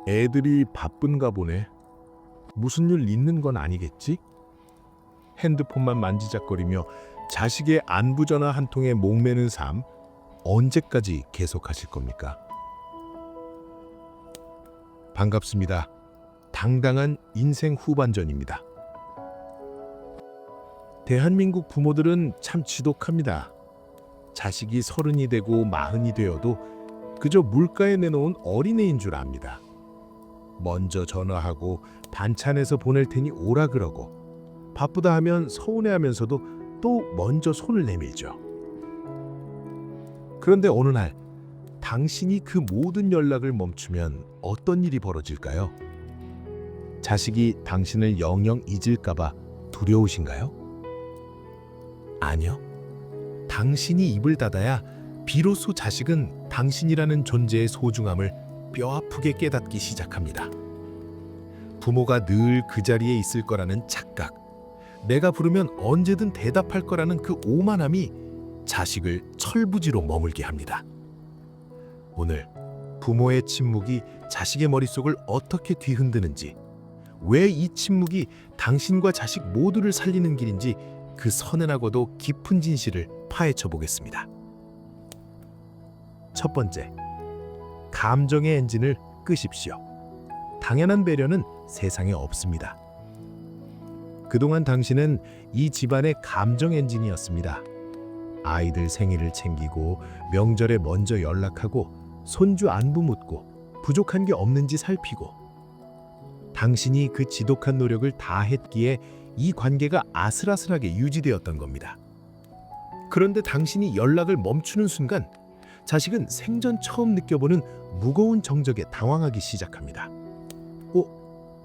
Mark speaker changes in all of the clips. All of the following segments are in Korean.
Speaker 1: 애들이 바쁜가 보네. 무슨 일 있는 건 아니겠지? 핸드폰만 만지작거리며 자식의 안부 전화 한 통에 목매는 삶, 언제까지 계속하실 겁니까? 반갑습니다. 당당한 인생 후반전입니다. 대한민국 부모들은 참 지독합니다. 자식이 30이 되고 40이 되어도 그저 물가에 내놓은 어린애인 줄 압니다. 먼저 전화하고 반찬해서 보낼 테니 오라 그러고 바쁘다 하면 서운해하면서도 또 먼저 손을 내밀죠. 그런데 어느 날 당신이 그 모든 연락을 멈추면 어떤 일이 벌어질까요? 자식이 당신을 영영 잊을까봐 두려우신가요? 아니요. 당신이 입을 닫아야 비로소 자식은 당신이라는 존재의 소중함을 뼈아프게 깨닫기 시작합니다. 부모가 늘 그 자리에 있을 거라는 착각, 내가 부르면 언제든 대답할 거라는 그 오만함이 자식을 철부지로 머물게 합니다. 오늘 부모의 침묵이 자식의 머릿속을 어떻게 뒤흔드는지, 왜 이 침묵이 당신과 자식 모두를 살리는 길인지 그 선연하고도 깊은 진실을 파헤쳐 보겠습니다. 첫 번째, 감정의 엔진을 끄십시오. 당연한 배려는 세상에 없습니다. 그동안 당신은 이 집안의 감정 엔진이었습니다. 아이들 생일을 챙기고 명절에 먼저 연락하고 손주 안부 묻고 부족한 게 없는지 살피고, 당신이 그 지독한 노력을 다 했기에 이 관계가 아슬아슬하게 유지되었던 겁니다. 그런데 당신이 연락을 멈추는 순간 자식은 생전 처음 느껴보는 무거운 정적에 당황하기 시작합니다.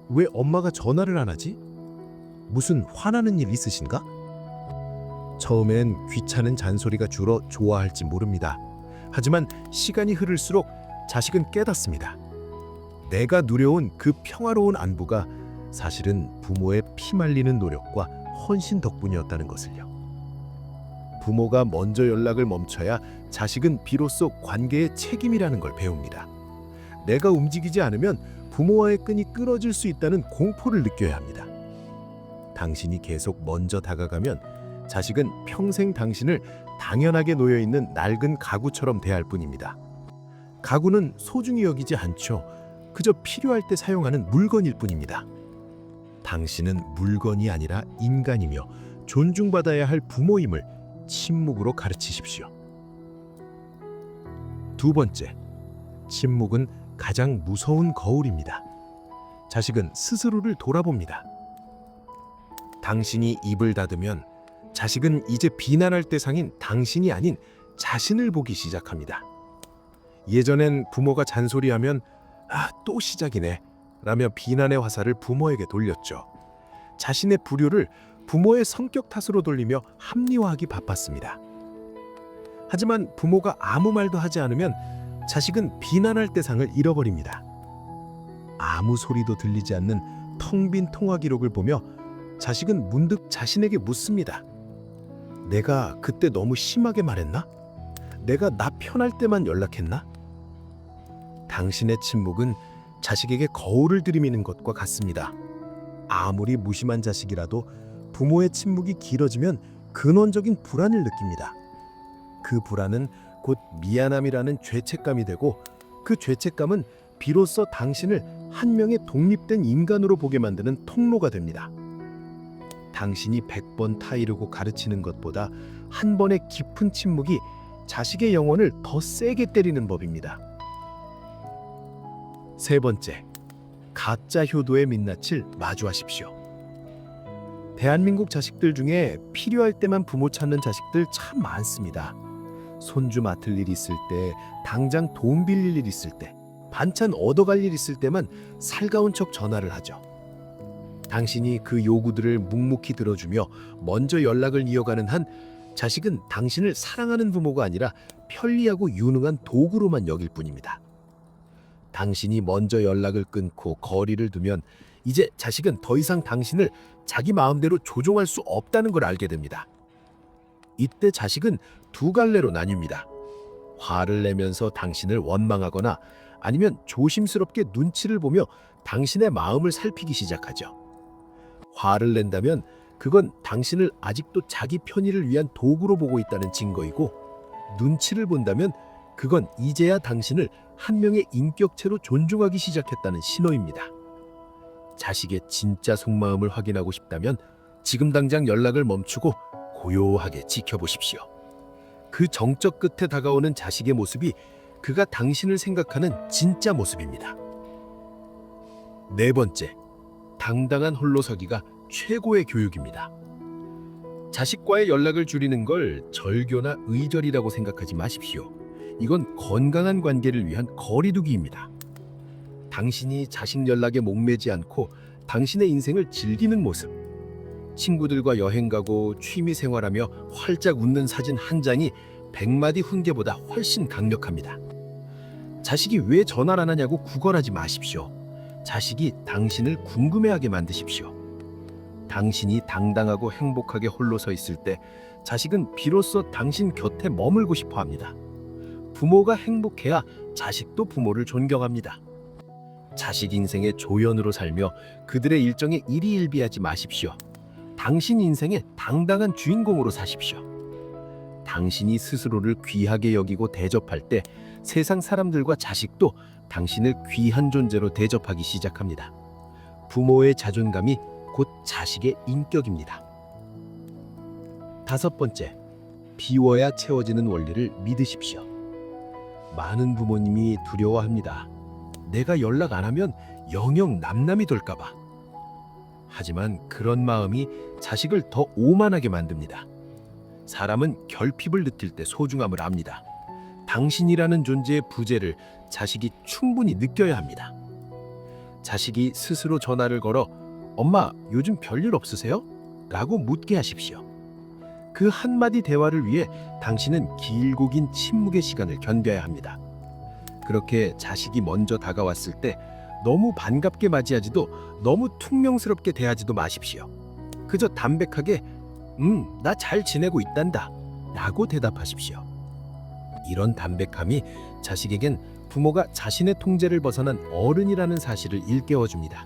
Speaker 1: 왜 엄마가 전화를 안 하지? 무슨 화나는 일 있으신가? 처음엔 귀찮은 잔소리가 줄어 좋아할지 모릅니다. 하지만 시간이 흐를수록 자식은 깨닫습니다. 내가 누려온 그 평화로운 안부가 사실은 부모의 피말리는 노력과 헌신 덕분이었다는 것을요. 부모가 먼저 연락을 멈춰야 자식은 비로소 관계의 책임이라는 걸 배웁니다. 내가 움직이지 않으면 부모와의 끈이 끊어질 수 있다는 공포를 느껴야 합니다. 당신이 계속 먼저 다가가면 자식은 평생 당신을 당연하게 놓여있는 낡은 가구처럼 대할 뿐입니다. 가구는 소중히 여기지 않죠. 그저 필요할 때 사용하는 물건일 뿐입니다. 당신은 물건이 아니라 인간이며 존중받아야 할 부모임을 침묵으로 가르치십시오. 두 번째, 침묵은 가장 무서운 거울입니다. 자식은 스스로를 돌아봅니다. 당신이 입을 닫으면 자식은 이제 비난할 대상인 당신이 아닌 자신을 보기 시작합니다. 예전엔 부모가 잔소리하면 또 시작이네 라며 비난의 화살을 부모에게 돌렸죠. 자신의 불효를 부모의 성격 탓으로 돌리며 합리화하기 바빴습니다. 하지만 부모가 아무 말도 하지 않으면 자식은 비난할 대상을 잃어버립니다. 아무 소리도 들리지 않는 텅 빈 통화 기록을 보며 자식은 문득 자신에게 묻습니다. 내가 그때 너무 심하게 말했나? 내가 나 편할 때만 연락했나? 당신의 침묵은 자식에게 거울을 들이미는 것과 같습니다. 아무리 무심한 자식이라도 부모의 침묵이 길어지면 근원적인 불안을 느낍니다. 그 불안은 곧 미안함이라는 죄책감이 되고, 그 죄책감은 비로소 당신을 한 명의 독립된 인간으로 보게 만드는 통로가 됩니다. 당신이 100번 타이르고 가르치는 것보다 한 번의 깊은 침묵이 자식의 영혼을 더 세게 때리는 법입니다. 세 번째, 가짜 효도의 민낯을 마주하십시오. 대한민국 자식들 중에 필요할 때만 부모 찾는 자식들 참 많습니다. 손주 맡을 일 있을 때, 당장 돈 빌릴 일 있을 때, 반찬 얻어갈 일 있을 때만 살가운 척 전화를 하죠. 당신이 그 요구들을 묵묵히 들어주며 먼저 연락을 이어가는 한 자식은 당신을 사랑하는 부모가 아니라 편리하고 유능한 도구로만 여길 뿐입니다. 당신이 먼저 연락을 끊고 거리를 두면 이제 자식은 더 이상 당신을 자기 마음대로 조종할 수 없다는 걸 알게 됩니다. 이때 자식은 두 갈래로 나뉩니다. 화를 내면서 당신을 원망하거나
Speaker 2: 아니면 조심스럽게 눈치를 보며 당신의 마음을 살피기 시작하죠. 화를 낸다면 그건 당신을 아직도 자기 편의를 위한 도구로 보고 있다는 증거이고, 눈치를 본다면 그건 이제야 당신을 한 명의 인격체로 존중하기 시작했다는 신호입니다. 자식의 진짜 속마음을 확인하고 싶다면 지금 당장 연락을 멈추고 고요하게 지켜보십시오. 그 정적 끝에 다가오는 자식의 모습이 그가 당신을 생각하는 진짜 모습입니다. 네 번째, 당당한 홀로서기가 최고의 교육입니다. 자식과의 연락을 줄이는 걸 절교나 의절이라고 생각하지 마십시오. 이건 건강한 관계를 위한 거리두기입니다. 당신이 자식 연락에 목매지 않고 당신의 인생을 즐기는 모습, 친구들과 여행 가고 취미 생활하며 활짝 웃는 사진 한 장이 100마디 훈계보다 훨씬 강력합니다. 자식이 왜 전화를 안 하냐고 구걸하지 마십시오. 자식이 당신을 궁금해하게 만드십시오. 당신이 당당하고 행복하게 홀로 서 있을 때 자식은 비로소 당신 곁에 머물고 싶어 합니다. 부모가 행복해야 자식도 부모를 존경합니다. 자식 인생의 조연으로 살며 그들의 일정에 일희일비하지 마십시오. 당신 인생의 당당한 주인공으로 사십시오. 당신이 스스로를 귀하게 여기고 대접할 때 세상 사람들과 자식도 당신을 귀한 존재로 대접하기 시작합니다. 부모의 자존감이 곧 자식의 인격입니다. 다섯 번째, 비워야 채워지는 원리를 믿으십시오. 많은 부모님이 두려워합니다. 내가 연락 안 하면 영영 남남이 될까봐. 하지만 그런 마음이 자식을 더 오만하게 만듭니다. 사람은 결핍을 느낄 때 소중함을 압니다. 당신이라는 존재의 부재를 자식이 충분히 느껴야 합니다. 자식이 스스로 전화를 걸어 "엄마, 요즘 별일 없으세요?" 라고 묻게 하십시오. 그 한마디 대화를 위해 당신은 길고 긴 침묵의 시간을 견뎌야 합니다. 그렇게 자식이 먼저 다가왔을 때 너무 반갑게 맞이하지도 너무 퉁명스럽게 대하지도 마십시오. 그저 담백하게 나 잘 지내고 있단다 라고 대답하십시오. 이런 담백함이 자식에겐 부모가 자신의 통제를 벗어난 어른이라는 사실을 일깨워줍니다.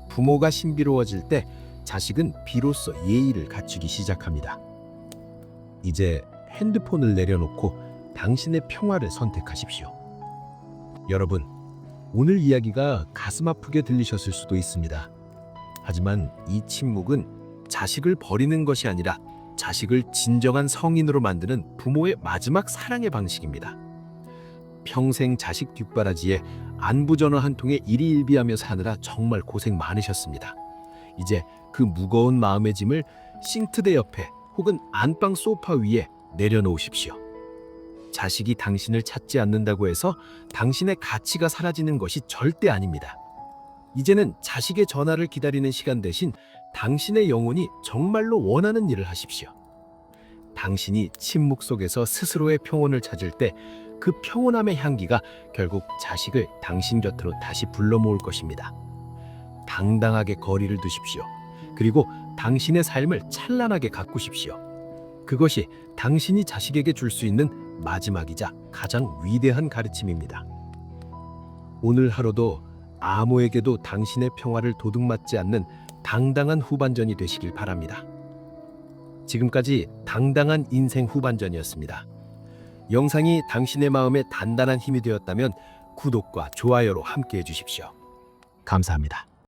Speaker 2: 부모가 신비로워질 때 자식은 비로소 예의를 갖추기 시작합니다. 이제 핸드폰을 내려놓고 당신의 평화를 선택하십시오. 여러분, 오늘 이야기가 가슴 아프게 들리셨을 수도 있습니다. 하지만 이 침묵은 자식을 버리는 것이 아니라 자식을 진정한 성인으로 만드는 부모의 마지막 사랑의 방식입니다. 평생 자식 뒷바라지에 안부 전화 한 통에 일희일비하며 사느라 정말 고생 많으셨습니다. 이제 그 무거운 마음의 짐을 싱크대 옆에 혹은 안방 소파 위에 내려놓으십시오. 자식이 당신을 찾지 않는다고 해서 당신의 가치가 사라지는 것이 절대 아닙니다. 이제는 자식의 전화를 기다리는 시간 대신 당신의 영혼이 정말로 원하는 일을 하십시오. 당신이 침묵 속에서 스스로의 평온을 찾을 때 그 평온함의 향기가 결국 자식을 당신 곁으로 다시 불러 모을 것입니다. 당당하게 거리를 두십시오. 그리고 당신의 삶을 찬란하게 가꾸십시오. 그것이 당신이 자식에게 줄 수 있는 마지막이자 가장 위대한 가르침입니다. 오늘 하루도 아무에게도 당신의 평화를 도둑맞지 않는 당당한 후반전이 되시길 바랍니다. 지금까지 당당한 인생 후반전이었습니다. 영상이 당신의 마음에 단단한 힘이 되었다면 구독과 좋아요로 함께해 주십시오. 감사합니다.